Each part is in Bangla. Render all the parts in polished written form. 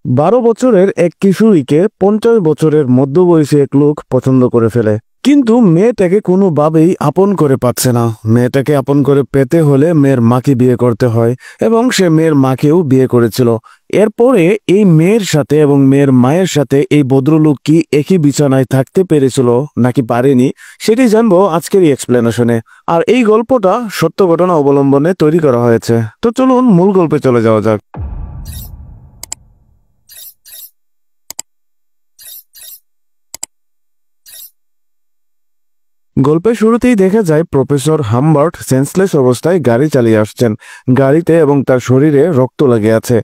12 বছরের এক কিশোরীকে 50 বছরের মধ্যবয়সী এক লোক পছন্দ করে ফেলে, কিন্তু মেয়েটাকে কোনোভাবেই আপন করে পাচ্ছে না। মেয়েটাকে আপন করে পেতে হলে মেয়ের মাকে বিয়ে করতে হয়, এবং সে মেয়ের মাকেও বিয়ে করেছিল। এরপরে এই মেয়ের সাথে এবং মেয়ের মায়ের সাথে এই ভদ্রলোক কি একই বিছানায় থাকতে পেরেছিল নাকি পারেনি, সেটি জানবো আজকের এই এক্সপ্লেনেশনে। আর এই গল্পটা সত্য ঘটনা অবলম্বনে তৈরি করা হয়েছে। তো চলুন মূল গল্পে চলে যাওয়া যাক। গল্পের শুরুতেই দেখা যায় প্রফেসর হামবার্ট সেন্সলেস অবস্থায় গাড়ি চালিয়ে আসছেন। গাড়িতে এবং তার শরীরে রক্ত লেগে আছে,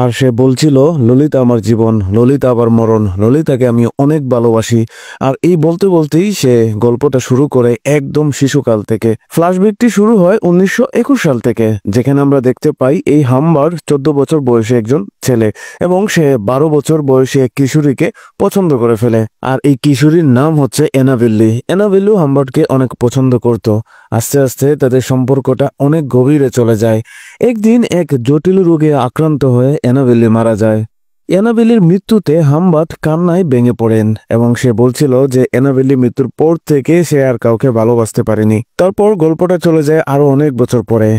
আর সে বলছিল, ললিতা আমার জীবন, ললিতা আবার মরণ, ললিতাকে আমি অনেক ভালোবাসি। আর এই বলতে বলতেই সে গল্পটা শুরু করে একদম শিশুকাল থেকে। ফ্ল্যাশব্যাকটি শুরু হয় 1921 সাল থেকে, যেখানে আমরা দেখতে পাই এই হামবার্ট 14 বছর বয়সী একজন ছেলে, এবং সে 12 বছর বয়সী এক কিশোরীকে পছন্দ করে ফেলে। আর এই কিশোরীর নাম হচ্ছে এনাভিল্লি। এনাভিল্লু হামবার্টকে অনেক পছন্দ করত। আস্তে আস্তে তাদের সম্পর্কটা অনেক গভীরে চলে যায়। একদিন এক জটিল রোগে আক্রান্ত হয়ে এনাভিল্লি মারা যায়। এনাভিল্লির মৃত্যুতে হামবার্ট কান্নায় ভেঙে পড়েন, এবং সে বলছিল যে এনাভিল্লি মৃত্যুর পর থেকে সে আর কাউকে ভালোবাসতে পারেনি। তারপর গল্পটা চলে যায় আরো অনেক বছর পরে।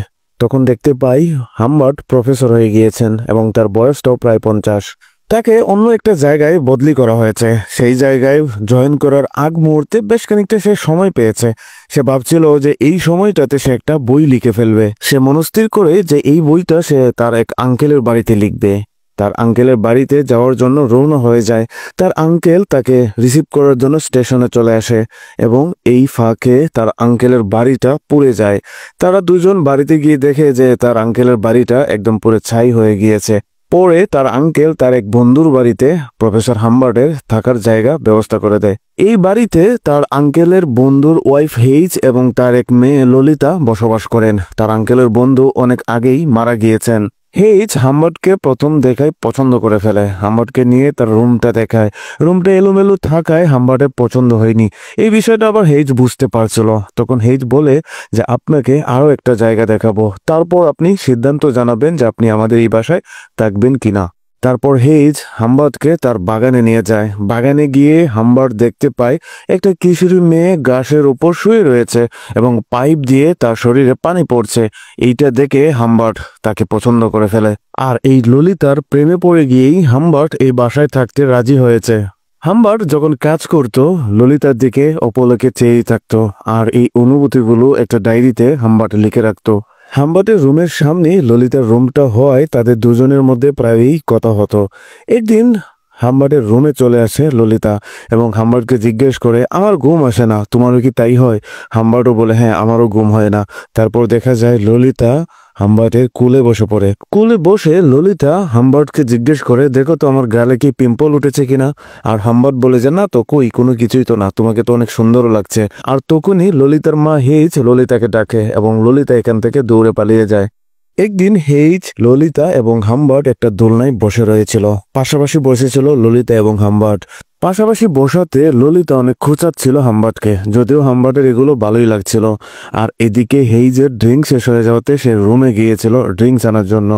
তখন দেখতে পাই হামবার্ট প্রফেসর হয়ে গিয়েছেন, এবং তার বয়সটাও প্রায় 50। তাকে অন্য একটা জায়গায় বদলি করা হয়েছে। সেই জায়গায় জয়েন করার আগ মুহূর্তে বেশ খানিকটা সে সময় পেয়েছে। সে ভাবছিল যে এই সময়টাতে সে একটা বই লিখে ফেলবে। সে মনস্থির করে যে এই বইটা সে তার এক আঙ্কেলের বাড়িতে লিখবে। তার আঙ্কেলের বাড়িতে যাওয়ার জন্য রওনা হয়ে যায়। তার আঙ্কেল তাকে রিসিভ করার জন্য স্টেশনে চলে আসে, এবং এই ফাঁকে তার আঙ্কেলের বাড়িটা পুড়ে যায়। তারা দুজন বাড়িতে গিয়ে দেখে যে তার আঙ্কেলের বাড়িটা একদম পুরো ছাই হয়ে গিয়েছে। পরে তার আঙ্কেল তার এক বন্ধুর বাড়িতে প্রফেসর হামবার্টের থাকার জায়গা ব্যবস্থা করে দেয়। এই বাড়িতে তার আঙ্কেলের বন্ধুর ওয়াইফ হেইজ এবং তার এক মেয়ে ললিতা বসবাস করেন। তার আঙ্কেলের বন্ধু অনেক আগেই মারা গিয়েছেন। হেইজ হামবার্টকে প্রথম দেখায় পছন্দ করে ফেলে। হামবার্টকে নিয়ে তার রুমটা দেখায়। রুমটা এলোমেলো থাকায় হামবার্টের পছন্দ হয়নি। এই বিষয়টা আবার হেইজ বুঝতে পারছিল। তখন হেইজ বলে যে আপনাকে আরো একটা জায়গা দেখাবো, তারপর আপনি সিদ্ধান্ত জানাবেন যে আপনি আমাদের এই বাসায় থাকবেন কিনা। তারপর হেইজ হামবার্টকে তার বাগানে নিয়ে যায়। বাগানে গিয়ে হামবার্ট দেখতে পায় একটা কিশোরী মেয়ে ঘাসের উপর শুয়ে রয়েছে, এবং পাইপ দিয়ে তার শরীরে পানি পড়ছে। এইটা দেখে হামবার্ট তাকে পছন্দ করে ফেলে। আর এই ললিতার প্রেমে পড়ে গিয়েই হামবার্ট এই বাসায় থাকতে রাজি হয়েছে। হামবার্ট যখন কাজ করত, ললিতার দিকে অপলকে চেয়েই থাকতো, আর এই অনুভূতিগুলো একটা ডায়েরিতে হামবার্ট লিখে রাখতো। হামবার্টের রুমের সামনে ললিতার রুমটা হওয়ায় তাদের দুজনের মধ্যে প্রায়ই কথা হতো। একদিন হামবার্টের রুমে চলে আসে ললিতা, এবং হামবার্টকে জিজ্ঞেস করে, আমার ঘুম আসে না, তোমারও কি তাই হয়? হামবার্টও বলে, হ্যাঁ, আমারও ঘুম হয় না। তারপর দেখা যায় ললিতা হামবার্টের কুলে বসে পড়ে। কুলে বসে ললিতা হামবার্টকে জিজ্ঞেস করে, দেখো তো আমার গালে কি পিম্পল উঠেছে কিনা। আর হামবার্ট বলে যে, না তো, কই, কোনো কিছুই তো না, তোমাকে তো অনেক সুন্দর লাগছে। আর তখনই ললিতার মা হেইজ ললিতাকে ডাকে, এবং ললিতা এখান থেকে দৌড়ে পালিয়ে যায়। একদিন হেইজ, ললিতা এবং হামবার্ট একটা দোলনায় বসে রয়েছিল। পাশাপাশি বসেছিল ললিতা এবং হামবার্ট। পাশাপাশি বসাতে ললিতা অনেক খোঁচাচ্ছিল হামবার্টকে, যদিও হামবার্টের এগুলো ভালোই লাগছিল। আর এদিকে হেইজের ড্রিঙ্ক শেষ হয়ে যাওয়াতে সে রুমে গিয়েছিল ড্রিঙ্কস আনার জন্য।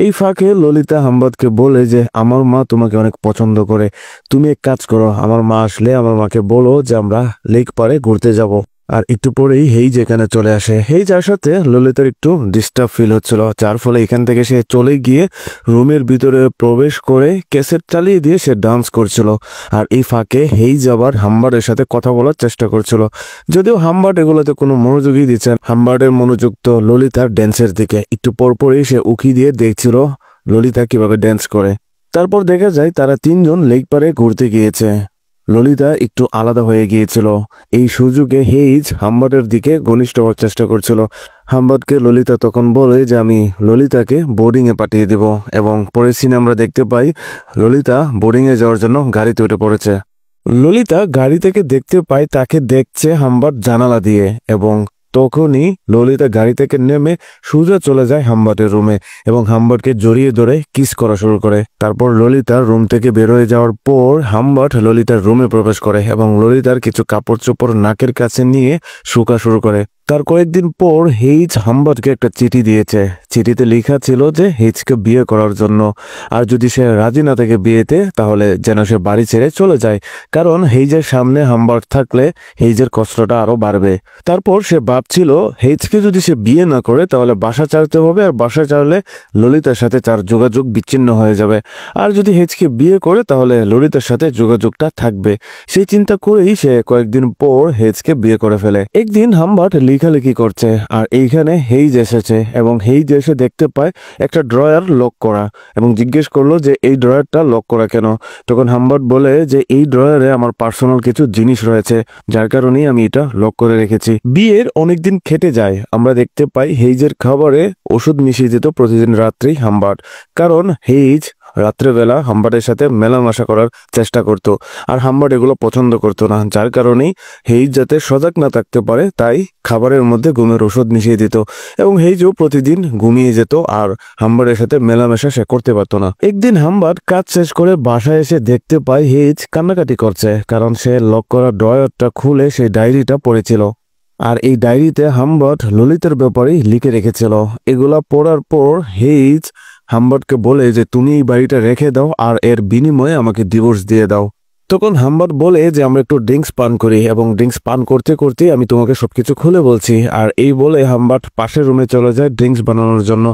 এই ফাঁকে ললিতা হামবার্টকে বলে যে, আমার মা তোমাকে অনেক পছন্দ করে, তুমি এক কাজ করো, আমার মা আসলে আমার মাকে বলো যে আমরা লেক পারে ঘুরতে যাব। আর একটু পরেই হেইজ এখানে চলে আসে। হেইজ আসাতে ললিতার একটু ডিস্টার্ব ফিল হচ্ছিল, যার ফলে এখান থেকে সে চলে গিয়ে রুমের ভিতরে প্রবেশ করে ক্যাসেট চালিয়ে দিয়ে সে ডান্স করছিল। আর এই ফাঁকে হেইজ আবার হামবার্টের সাথে কথা বলার চেষ্টা করছিল, যদিও হামবার্ট এগুলোতে কোনো মনোযোগই দিচ্ছেন। হামবার্টের মনোযোগ তো ললিতার ড্যান্সের দিকে। একটু পরপরই সে উকি দিয়ে দেখছিল ললিতা কিভাবে ড্যান্স করে। তারপর দেখা যায় তারা তিনজন লেক পারে ঘুরতে গিয়েছে। ললিতা একটু আলাদা হয়ে গিয়েছিল। এই সুযোগে হেইজ হামবার্টের দিকে ঘনিষ্ঠ হওয়ার চেষ্টা করছিল। হামবার্টকে ললিতা তখন বলে যে আমি ললিতাকে বোর্ডিংয়ে পাঠিয়ে দেব, এবং পরের সিনে আমরা দেখতে পাই ললিতা বোর্ডিংয়ে যাওয়ার জন্য গাড়িতে উঠে পড়েছে। ললিতা গাড়ি থেকে দেখতে পায় তাকে দেখছে হামবার্ট জানালা দিয়ে, এবং তখনই ললিতা গাড়ি থেকে নেমে সোজা চলে যায় হামবার্টের রুমে, এবং হামবার্টকে জড়িয়ে ধরে কিস করা শুরু করে। তারপর ললিতার রুম থেকে বের হয়ে যাওয়ার পর হামবার্ট ললিতার রুমে প্রবেশ করে, এবং ললিতার কিছু কাপড় চোপড় নাকের কাছে নিয়ে শুকা শুরু করে। তার কয়েকদিন পর হেইজ হাম্বার্টকে একটা চিঠি দিয়েছে। চিঠিতে লেখা ছিল যে হেইজকে বিয়ে করার জন্য, আর যদি সে রাজি না থাকে বিয়েতে তাহলে যেন সে বাড়ি ছেড়ে চলে যায়, কারণ হেইজের সামনে হাম্বার্ট থাকলে হেইজের কষ্টটা আরো বাড়বে। তারপর সে ভাবছিল হেইজকে যদি সে বিয়ে না করে তাহলে বাসা ছাড়তে হবে, আর বাসা ছাড়লে ললিতার সাথে তার যোগাযোগ বিচ্ছিন্ন হয়ে যাবে। আর যদি হেইজকে বিয়ে করে তাহলে ললিতার সাথে যোগাযোগটা থাকবে। সেই চিন্তা করেই সে কয়েকদিন পর হেইজকে বিয়ে করে ফেলে। একদিন হাম্বার্ট লেখালেখি করছে আর এইখানে হেইজ এসেছে, এবং হেইজ এসে দেখতে পায় একটা ড্রয়ার লক করা এবং জিজ্ঞেস করলো যে এই ড্রয়ারটা লক করা কেন। তখন হাম্বার্ট বলে যে এই ড্রয়ারে আমার পার্সোনাল কিছু জিনিস রয়েছে, যার কারণেই আমি এটা লক করে রেখেছি। বিয়ের অনেকদিন খেটে যায়, আমরা দেখতে পাই হেইজের খাবারে ওষুধ মিশিয়ে দিত প্রতিদিন রাত্রি হাম্বার্ট, কারণ হেইজ রাত্রেবেলা হাম্বার্টের সাথে মেলামেশা করার চেষ্টা করত, আর হাম্বার্ট এগুলো পছন্দ করতো না, যার কারণেই হেইজ যাতে সজাগ না থাকতে পারে তাই খাবারের মধ্যে ঘুমের ওষুধ মিশিয়ে দিত, এবং হেইজও প্রতিদিন ঘুমিয়ে যেত আর হাম্বার্টের সাথে মেলামেশা সে করতে পারতো না। একদিন হাম্বার্ট কাজ শেষ করে বাসায় এসে দেখতে পায় হেইজ কান্নাকাটি করছে, কারণ সে লক করা ড্রয়ারটা খুলে সেই ডায়েরিটা পড়েছিল, আর এই ডায়েরিতে হাম্বার্ট ললিতার ব্যাপারেই লিখে রেখেছিল। এগুলা পড়ার পর হেইজ হাম্বার্টকে বলে যে তুমি এই বাড়িটা রেখে দাও আর এর বিনিময়ে আমাকে ডিভোর্স দিয়ে দাও। তখন হাম্বার্ট বলে যে আমরা একটু ড্রিঙ্কস পান করি, এবং ড্রিঙ্কস পান করতে করতে আমি তোমাকে সবকিছু খুলে বলছি। আর এই বলে হাম্বার্ট পাশের রুমে চলে যায় ড্রিঙ্কস বানানোর জন্য।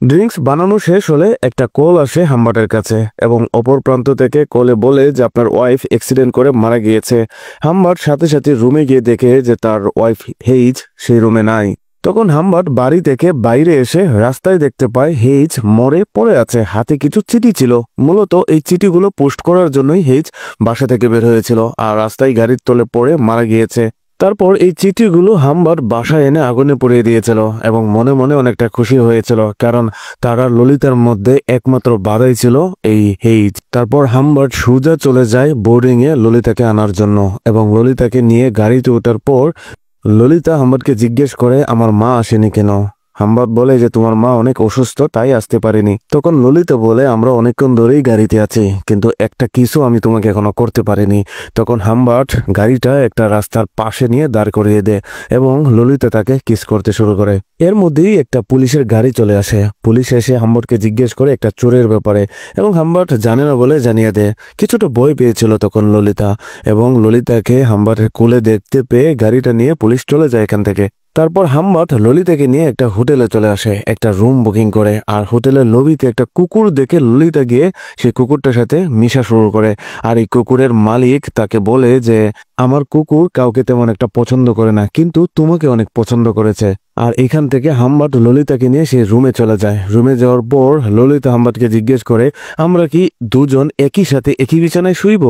ড্রিঙ্কস বানানো শেষ হলে একটা কল আসে হাম্বার্টের কাছে, এবং অপর প্রান্ত থেকে কলে বলে যে আপনার ওয়াইফ অ্যাক্সিডেন্ট করে মারা গিয়েছে। হাম্বার্ট সাথে সাথে রুমে গিয়ে দেখে যে তার ওয়াইফ হেইজ সেই রুমে নাই। তখন হাম্বার্ট বাড়ি থেকে বাইরে এসে রাস্তায় দেখতে পায় হেইজ মরে পড়ে আছে, হাতে কিছু চিঠি ছিল। মূলত এই চিঠিগুলো পোস্ট করার জন্যই হেইজ বাসা থেকে বের হয়েছিল, আর রাস্তায় গাড়ির তলে পড়ে মারা গিয়েছে। তারপর এই চিঠিগুলো হাম্বার্ট বাসায় এনে আগুনে পুড়িয়ে দিয়েছিল, এবং মনে মনে অনেকটা খুশি হয়েছিল, কারণ তারা ললিতার মধ্যে একমাত্র বাধাই ছিল এই হেইজ। তারপর হাম্বার্ট সোজা চলে যায় বোর্ডিং এ ললিতাকে আনার জন্য, এবং ললিতাকে নিয়ে গাড়িতে ওঠার পর ললিতা হাম্বার্টকে জিজ্ঞেস করে আমার মা আসেনি কেন। হাম্বার্ট বলে যে তোমার মা অনেক অসুস্থ তাই আসতে পারেনি। তখন ললিতা বলে আমরা অনেকক্ষণ ধরেই গাড়িতে আছি, কিন্তু একটা কিছু আমি তোমাকে এখনো করতে পারিনি। তখন হাম্বার্ট গাড়িটা একটা রাস্তার পাশে নিয়ে দাঁড় করিয়ে দেয়, এবং ললিতা তাকে কিস করতে শুরু করে। এর মধ্যেই একটা পুলিশের গাড়ি চলে আসে। পুলিশ এসে হাম্বার্টকে জিজ্ঞেস করে একটা চোরের ব্যাপারে, এবং হাম্বার্ট জানে না বলে জানিয়ে দেয়। কিছুটা ভয় পেয়েছিল তখন ললিতা, এবং ললিতাকে হাম্বার্টের কোলে দেখতে পেয়ে গাড়িটা নিয়ে পুলিশ চলে যায় এখান থেকে। তারপর হাম্বার্ট ললিতাকে নিয়ে একটা হোটেলে চলে আসে, একটা রুম বুকিং করে, আর হোটেলের লবিতে একটা কুকুর দেখে ললিতা গিয়ে সেই কুকুরটার সাথে মিশা শুরু করে। আর এই কুকুরের মালিক তাকে বলে যে আমার কুকুর কাউকে তেমন একটা পছন্দ করে না, কিন্তু তোমাকে অনেক পছন্দ করেছে। আর এখান থেকে হাম্বার্ট ললিতাকে নিয়ে সে রুমে চলে যায়। রুমে যাওয়ার পর ললিতা হাম্বার্টকে জিজ্ঞেস করে আমরা কি দুজন একই সাথে একই বিছানায় শুইব।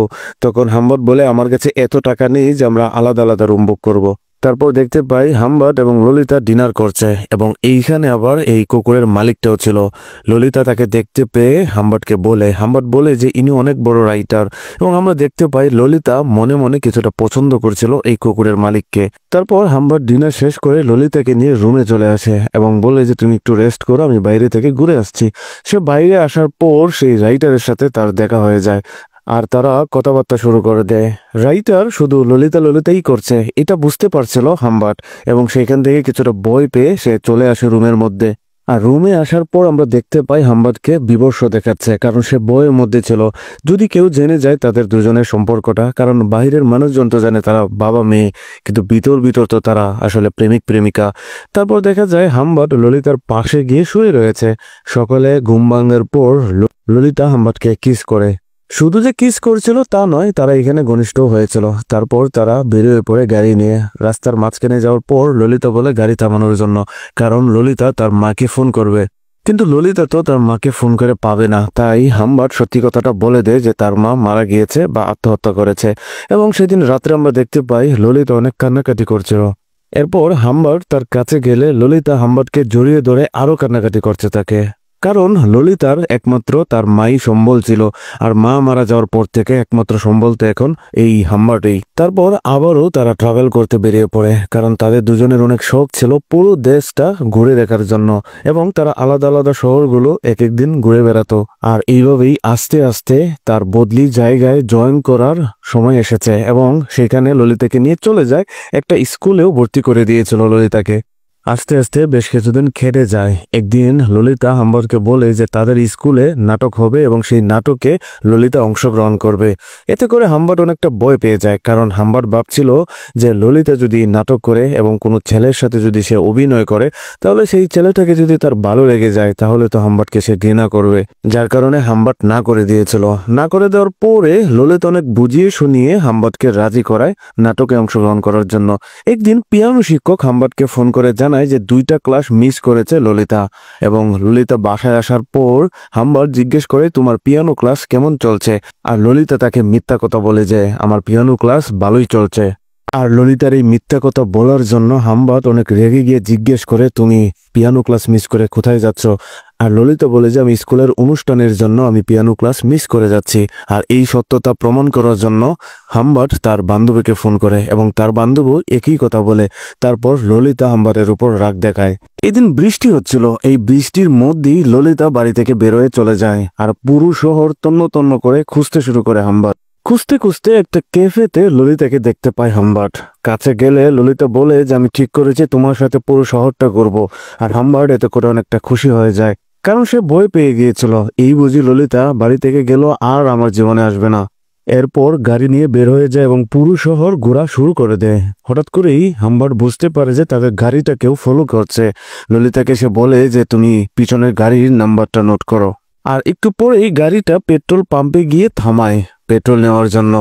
তখন হাম্বার্ট বলে আমার কাছে এত টাকা নেই যে আমরা আলাদা আলাদা রুম বুক করব। তারপর দেখতে পাই হাম্বার্ট এবং ললিতা ডিনার করছে, এবং এইখানে আবার এই কুকুরের মালিকটাও ছিল। ললিতা তাকে দেখতে পেয়ে হাম্বার্ট বলে যে ইনি অনেক বড় রাইটার, এবং আমরা দেখতে পাই ললিতা মনে মনে কিছুটা পছন্দ করছিল এই কুকুরের মালিককে। তারপর হাম্বার্ট ডিনার শেষ করে ললিতাকে নিয়ে রুমে চলে আসে, এবং বলে যে তুমি একটু রেস্ট করো, আমি বাইরে থেকে ঘুরে আসছি। সে বাইরে আসার পর সেই রাইটারের সাথে তার দেখা হয়ে যায়, আর তারা কথাবার্তা শুরু করে দেয়। রাইটার শুধু ললিতাই করছে এটা বুঝতে পারছিল হাম্বার্ট, এবং সেখান থেকে কিছুটা ভয় পেয়ে সে চলে আসে রুমের মধ্যে। আর রুমে আসার পর আমরা দেখতে পাই হাম্বার্টকে বিবর্ষ দেখাচ্ছে, কারণ সে বইয়ের মধ্যে ছিল। যদি কেউ জেনে যায় তাদের দুজনের সম্পর্কটা, কারণ বাইরের মানুষজন তো জানে তারা বাবা মেয়ে, কিন্তু ভিতর তো তারা আসলে প্রেমিক প্রেমিকা। তারপর দেখা যায় হাম্বার্ট ললিতার পাশে গিয়ে শুয়ে রয়েছে। সকালে ঘুম ভাঙার পর ললিতা হাম্বার্টকে কিস করে। শুধু যে কিস করছিল তা নয়, তারা এখানে ঘনিষ্ঠ হয়েছিল। তারপর তারা বেরিয়ে পড়ে গাড়ি নিয়ে। রাস্তার মাঝখানে যাওয়ার পর ললিতা বলে গাড়ি থামানোর জন্য, কারণ ললিতা তার মাকে ফোন করবে। কিন্তু ললিতা তো তার মাকে ফোন করে পাবে না, তাই হাম্বার্ট সত্যি কথাটা বলে দেয় যে তার মা মারা গিয়েছে বা আত্মহত্যা করেছে। এবং সেদিন রাত্রে আমরা দেখতে পাই ললিতা অনেক কান্নাকাটি করছিল। এরপর হাম্বার্ট তার কাছে গেলে ললিতা হাম্বার্টকে জড়িয়ে ধরে আরো কান্নাকাটি করছে তাকে। কারণ ললিতার একমাত্র তার মাই সম্বল ছিল, আর মা মারা যাওয়ার পর থেকে একমাত্র সম্বল তো এখন এই হাম্বার্টেই। তারপর আবারও তারা ট্রাভেল করতে বেরিয়ে পড়ে, কারণ তাদের দুজনের অনেক শখ ছিল পুরো দেশটা ঘুরে দেখার জন্য, এবং তারা আলাদা আলাদা শহরগুলো এক এক দিন ঘুরে বেড়াতো। আর এইভাবেই আস্তে আস্তে তার বদলি জায়গায় জয়েন করার সময় এসেছে, এবং সেখানে ললিতাকে নিয়ে চলে যায়, একটা স্কুলেও ভর্তি করে দিয়েছিল ললিতাকে। আস্তে আস্তে বেশ কিছুদিন কেটে যায়। একদিন ললিতা হাম্বারকে বলে যে তাদের স্কুলে নাটক হবে এবং সেই নাটকে ললিতা অংশগ্রহণ করবে। এতে করে হাম্বার অনেকটা ভয় পেয়ে যায়, কারণ হাম্বার ভাবছিল যে ললিতা যদি নাটক করে এবং কোনো ছেলের সাথে যদি সে অভিনয় করে, তাহলে সেই ছেলেটাকে যদি তার ভালো লেগে যায় তাহলে তো হাম্বারকে সে ঘৃণা করবে। যার কারণে হাম্বার না করে দিয়েছিল। না করে দেওয়ার পরে ললিতা অনেক বুঝিয়ে শুনিয়ে হাম্বারকে রাজি করায় নাটকে অংশগ্রহণ করার জন্য। একদিন পিয়ানো শিক্ষক হাম্বারকে ফোন করে জানায় যে 2টা ক্লাস মিস করেছে ললিতা, এবং ললিতা বাসায় আসার পর হাম্বার জিজ্ঞেস করে তোমার পিয়ানো ক্লাস কেমন চলছে, আর ললিতা তাকে মিথ্যা কথা বলে যে আমার পিয়ানো ক্লাস ভালোই চলছে। আর ললিতার এই মিথ্যা কথা বলার জন্য হাম্বাত অনেক রেগে গিয়ে জিজ্ঞেস করে তুমি পিয়ানো ক্লাস মিস করে কোথায় যাচ্ছ। আর ললিতা বলে যে আমি স্কুলের অনুষ্ঠানের জন্য আমি পিয়ানো ক্লাস মিস করে যাচ্ছি। আর এই সত্যতা প্রমাণ করার জন্য হাম্বাট তার বান্ধবীকে ফোন করে, এবং তার বান্ধবী একই কথা বলে। তারপর ললিতা হাম্বাটের উপর রাগ দেখায়। এদিন বৃষ্টি হচ্ছিল, এই বৃষ্টির মধ্যেই ললিতা বাড়ি থেকে বেরোয় চলে যায়, আর পুরো শহর তন্ন তন্ন করে খুঁজতে শুরু করে হাম্বাট। খুঁজতে খুঁজতে একটা ক্যাফেতে ললিতাকে দেখতে পায় হাম্বার্ট। কাছে গেলে ললিতা বলে যে আমি ঠিক করেছি তোমার সাথে পুরো শহরটা করব। আর হাম্বার্ট এতে করে অনেকটা খুশি হয়ে যায়, কারণ সে ভয় পেয়ে গিয়েছিল এই বুঝি ললিতা বাড়ি থেকে গেল আর আমার জীবনে আসবে না। এরপর গাড়ি নিয়ে বের হয়ে যায় এবং পুরো শহর ঘোরা শুরু করে দেয়। হঠাৎ করেই হাম্বার্ট বুঝতে পারে যে তাদের গাড়িটা কেউ ফলো করছে। ললিতাকে সে বলে যে তুমি পিছনের গাড়ির নাম্বারটা নোট করো। আর একটু পরেই গাড়িটা পেট্রোল পাম্পে গিয়ে থামায় পেট্রোল নেওয়ার জন্য।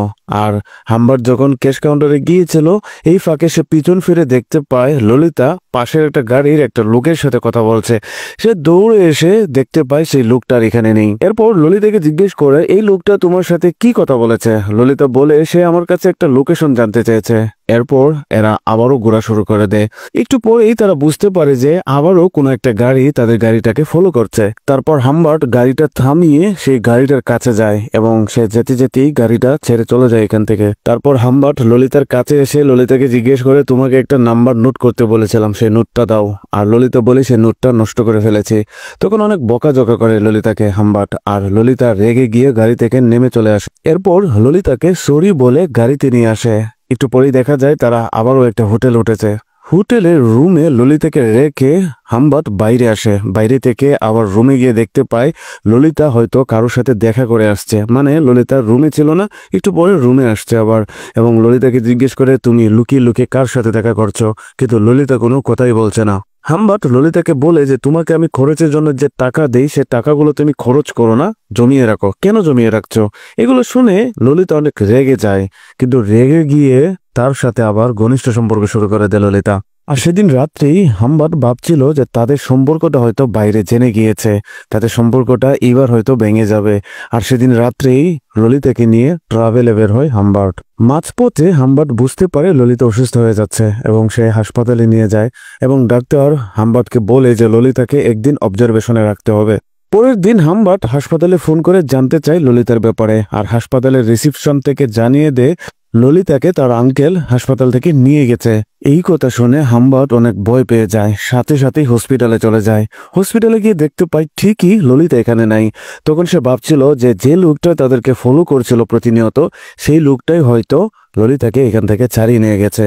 আর হাম্বার্ট যখন ক্যাশ কাউন্টারে গিয়েছিল, এই ফাঁকে সে পিছন ফিরে দেখতে পায় ললিতা পাশের একটা গাড়ির একটা লোকের সাথে কথা বলছে। সে দৌড়ে এসে দেখতে পায় সেই লোকটার এখানে নেই। এরপর ললিতাকে জিজ্ঞেস করে এই লোকটা তোমার সাথে কি কথা বলেছে। ললিতা বলে সে আমার কাছে একটা লোকেশন জানতে চেয়েছে। এরপর এরা আবারও ঘোরা শুরু করে দেয়। একটু পরেই তারা বুঝতে পারে যে আবারও কোনো একটা গাড়ি তাদের গাড়িটাকে ফলো করছে। তারপর হাম্বার্ট গাড়িটা থামিয়ে সেই গাড়িটার কাছে যায়, এবং সে যেতে যেতেই গাড়িটা ছেড়ে চলে যায় এখান থেকে। তারপর হাম্বার্ট ললিতার কাছে এসে ললিতাকে জিজ্ঞেস করে তোমাকে একটা নাম্বার নোট করতে বলেছিলাম, সেই নোটটা দাও। আর ললিতা বলে সে নোটটা নষ্ট করে ফেলেছে। তখন অনেক বকাঝকা করে ললিতাকে হাম্বার্ট, আর ললিতা রেগে গিয়ে গাড়ি থেকে নেমে চলে আসে। এরপর ললিতাকে সরি বলে গাড়িতে নিয়ে আসে। একটু পরেই দেখা যায় তারা আবারও একটা হোটেল উঠেছে। হোটেলের রুমে ললিতাকে রেখে হাম্বার্ট বাইরে আসে। বাইরে থেকে আবার রুমে গিয়ে দেখতে পায় ললিতা হয়তো কারোর সাথে দেখা করে আসছে, মানে ললিতা রুমে ছিল না, একটু পরে রুমে আসছে আবার। এবং ললিতাকে জিজ্ঞেস করে তুমি লুকিয়ে লুকিয়ে কার সাথে দেখা করছো, কিন্তু ললিতা কোনো কথাই বলছে না। হাম্বার্ট ললিতাকে বলে যে তোমাকে আমি খরচের জন্য যে টাকা দেই সে টাকাগুলো তুমি খরচ করো না, জমিয়ে রাখো। কেন জমিয়ে রাখছো? এগুলো শুনে ললিতা অনেক রেগে যায়, কিন্তু রেগে গিয়ে তার সাথে আবার ঘনিষ্ঠ সম্পর্ক শুরু করে দেয় ললিতা। আর সেদিন রাত্রেই হাম্বার্ট ভাবছিল যে তাদের সম্পর্কটা হয়তো বাইরে জেনে গিয়েছে, তাদের সম্পর্কটা এবার হয়তো ভেঙে যাবে। আর সেদিন রাত্রেই ললিতাকে নিয়ে ট্রাভেলে বের হয় হাম্বার্ট। মাঝপথে হাম্বার্ট বুঝতে পারে ললিতা অসুস্থ হয়ে যাচ্ছে, এবং সে হাসপাতালে নিয়ে যায়, এবং ডাক্তার হাম্বার্টকে বলে যে ললিতাকে একদিন অবজারভেশনে রাখতে হবে। পরের দিন হাম্বার্ট হাসপাতালে ফোন করে জানতে চায় ললিতার ব্যাপারে, আর হাসপাতালের রিসিপশন থেকে জানিয়ে দেয় ললিতাকে তার আঙ্কেল হাসপাতাল থেকে নিয়ে গেছে। এই কথা শুনে হাম্বার্ট অনেক ভয় পেয়ে যায়, সাথে সাথেই হসপিটালে চলে যায়। হসপিটালে গিয়ে দেখতে পায় ঠিকই ললিতা এখানে নাই। তখন সে ভাবছিল যে যে লোকটা তাদেরকে ফলো করছিল প্রতিনিয়ত, সেই লোকটাই হয়তো ললিতাকে এখান থেকে ছাড়িয়ে নিয়ে গেছে।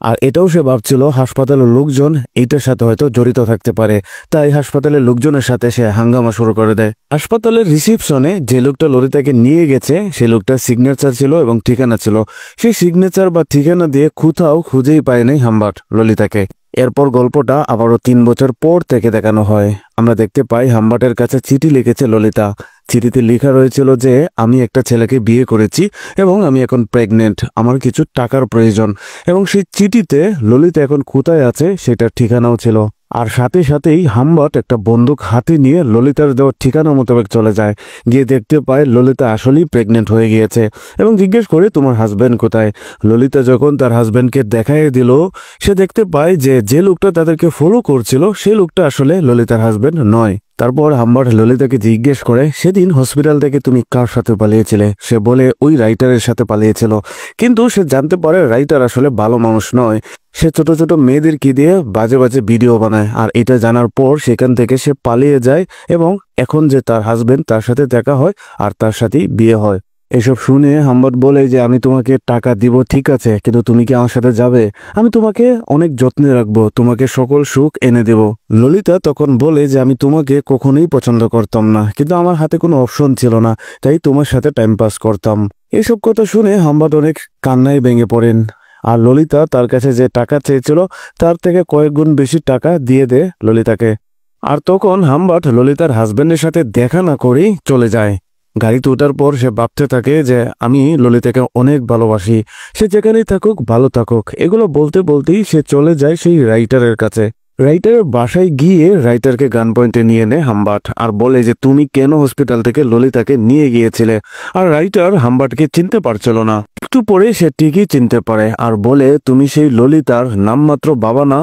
আর এটাও সে ভাবছিল হাসপাতালের লোকজন এইটার সাথে হয়তো জড়িত থাকতে পারে, তাই হাসপাতালের লোকজনের সাথে সে হাঙ্গামা শুরু করে দেয়। হাসপাতালের রিসিপশনে যে লোকটা ললিতাকে নিয়ে গেছে সেই লোকটার সিগনেচার ছিল এবং ঠিকানা ছিল। সেই সিগনেচার বা ঠিকানা দিয়ে কোথাও খুঁজেই পায় নাই হাম্বার্ট ললিতাকে। এরপর গল্পটা আবারও 3 বছর পর থেকে দেখানো হয়। আমরা দেখতে পাই হাম্বার্টের কাছে চিঠি লিখেছে ললিতা। চিঠিতে লেখা রয়েছিল যে আমি একটা ছেলেকে বিয়ে করেছি এবং আমি এখন প্রেগনেন্ট, আমার কিছু টাকার প্রয়োজন। এবং সেই চিঠিতে ললিতা এখন কোথায় আছে সেটার ঠিকানাও ছিল। আর সাথে সাথেই হাম্বার্ট একটা বন্দুক হাতে নিয়ে ললিতার দেওয়ার ঠিকানা মোতাবেক চলে যায়। গিয়ে দেখতে পায় ললিতা আসলেই প্রেগনেন্ট হয়ে গিয়েছে, এবং জিজ্ঞেস করে তোমার হাজব্যান্ড কোথায়। ললিতা যখন তার হাজব্যান্ডকে দেখাই দিল, সে দেখতে পায় যে যে লোকটা তাদেরকে ফলো করছিল সেই লোকটা আসলে ললিতার হাজব্যান্ড নয়, তারপর হাম্বার্ট ললিতাকে জিজ্ঞেস করে, সেদিন হসপিটাল থেকে তুমি কার সাথে পালিয়েছিলে? সে বলে ওই রাইটারের সাথে পালিয়েছিল। কিন্তু সে জানতে পারে রাইটার আসলে ভালো মানুষ নয়। সে ছোট ছোট মেয়েদেরকে দিয়ে বাজে বাজে ভিডিও বানায়, আর এটা জানার পর সেখান থেকে সে পালিয়ে যায় এবং এখন যে তার হাজবেন্ড তার সাথে দেখা হয় আর তার সাথেই বিয়ে হয়। এসব শুনে হাম্বার্ট বলে যে আমি তোমাকে টাকা দিব, ঠিক আছে, কিন্তু তুমি কি আমার সাথে যাবে? আমি তোমাকে অনেক যত্নে রাখবো, তোমাকে সকল সুখ এনে দেব। ললিতা তখন বলে যে আমি তোমাকে কখনোই পছন্দ করতাম না, কিন্তু আমার হাতে কোনো অপশন ছিল না, তাই তোমার সাথে টাইম পাস করতাম। এসব কথা শুনে হাম্বার্ট অনেক কান্নায় ভেঙে পড়েন। আর ললিতা তার কাছে যে টাকা চেয়েছিল তার থেকে কয়েক গুণ বেশি টাকা দিয়ে দেয় ললিতাকে। আর তখন হাম্বার্ট ললিতার হাজবেন্ডের সাথে দেখা না করেই চলে যায়। গাড়িতে ওঠার পর সে ভাবতে থাকে যে আমি ললিতাকে অনেক ভালোবাসি, সে যেখানেই থাকুক ভালো থাকুক। এগুলো বলতে বলতেই সে চলে যায় সেই রাইটারের কাছে। রাইটারের বাসায় গিয়ে রাইটারকে গান পয়েন্টে নিয়ে নেয় হাম্বার্ট আর বলে যে তুমি কেন হসপিটাল থেকে ললিতাকে নিয়ে গিয়েছিলে। আর রাইটার হাম্বার্টকে চিনতে পারছিল না। একটু পরে সে ঠিকই চিনতে পারে আর বলে তুমি সেই ললিতার নামমাত্র বাবা না।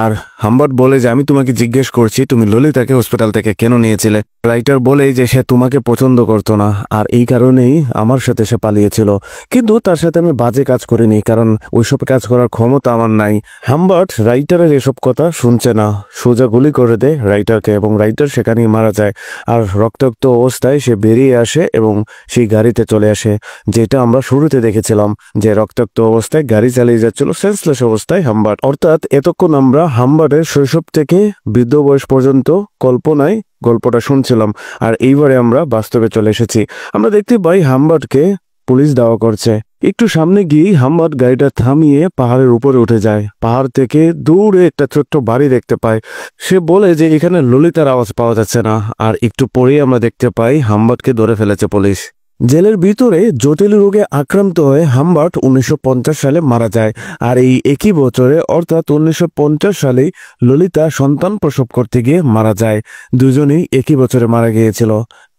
আর হাম্বার্ট বলে যে আমি তোমাকে জিজ্ঞেস করছি তুমি ললিতাকে হসপিটাল থেকে কেন নিয়েছিলে। রাইটার বলে যে সে তোমাকে পছন্দ করতো না আর এই কারণেই আমার সাথে সে পালিয়েছিল, কিন্তু তার সাথে আমি বাজে কাজ করিনি, কারণ ওইসব কাজ করার ক্ষমতা আমার নাই। হাম্বার্ট রাইটারের এসব কথা শুনছে না, সোজা গুলি করে দেয় রাইটারকে এবং রাইটার সেখানেই মারা যায়। আর রক্তাক্ত অবস্থায় সে বেরিয়ে আসে এবং সেই গাড়িতে চলে আসে, যেটা আমরা শুরুতে দেখেছিলাম যে রক্তাক্ত অবস্থায় গাড়ি চালিয়ে যাচ্ছিল সেন্সলেস অবস্থায় হাম্বার্ট। অর্থাৎ এতক্ষণ আমরা হাম্বার্টের শৈশব থেকে বৃদ্ধ বয়স পর্যন্ত কল্পনায় গল্পটা শুনছিলাম, আর এইবারে আমরা বাস্তবে চলে এসেছি। আমরা দেখতে পাই হাম্বার্টকে পুলিশ দাওয়া করছে। একটু সামনে গিয়ে হাম্বার্ট গাড়িটা থামিয়ে পাহাড়ের উপরে উঠে যায়। পাহাড় থেকে দূরে একটা ছোট্ট বাড়ি দেখতে পায়। সে বলে যে এখানে ললিতার আওয়াজ পাওয়া যাচ্ছে না। আর একটু পরেই আমরা দেখতে পাই হাম্বার্টকে ধরে ফেলেছে পুলিশ। জেলের ভিতরে জটিল রোগে আক্রান্ত হয়ে হাম্বার্ট 1950 সালে মারা যায়। আর এই একই বছরে অর্থাৎ 1950 সালেই ললিতা সন্তান প্রসব করতে গিয়ে মারা যায়। দুজনেই একই বছরে মারা গিয়েছিল।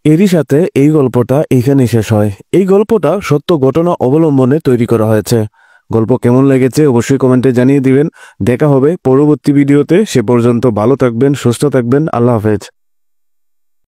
এরই সাথে এই গল্পটা এখানেই শেষ হয়। এই গল্পটা সত্য ঘটনা অবলম্বনে তৈরি করা হয়েছে। গল্প কেমন লেগেছে অবশ্যই কমেন্টে জানিয়ে দিবেন। দেখা হবে পরবর্তী ভিডিওতে। সে পর্যন্ত ভালো থাকবেন, সুস্থ থাকবেন। আল্লাহ হাফেজ।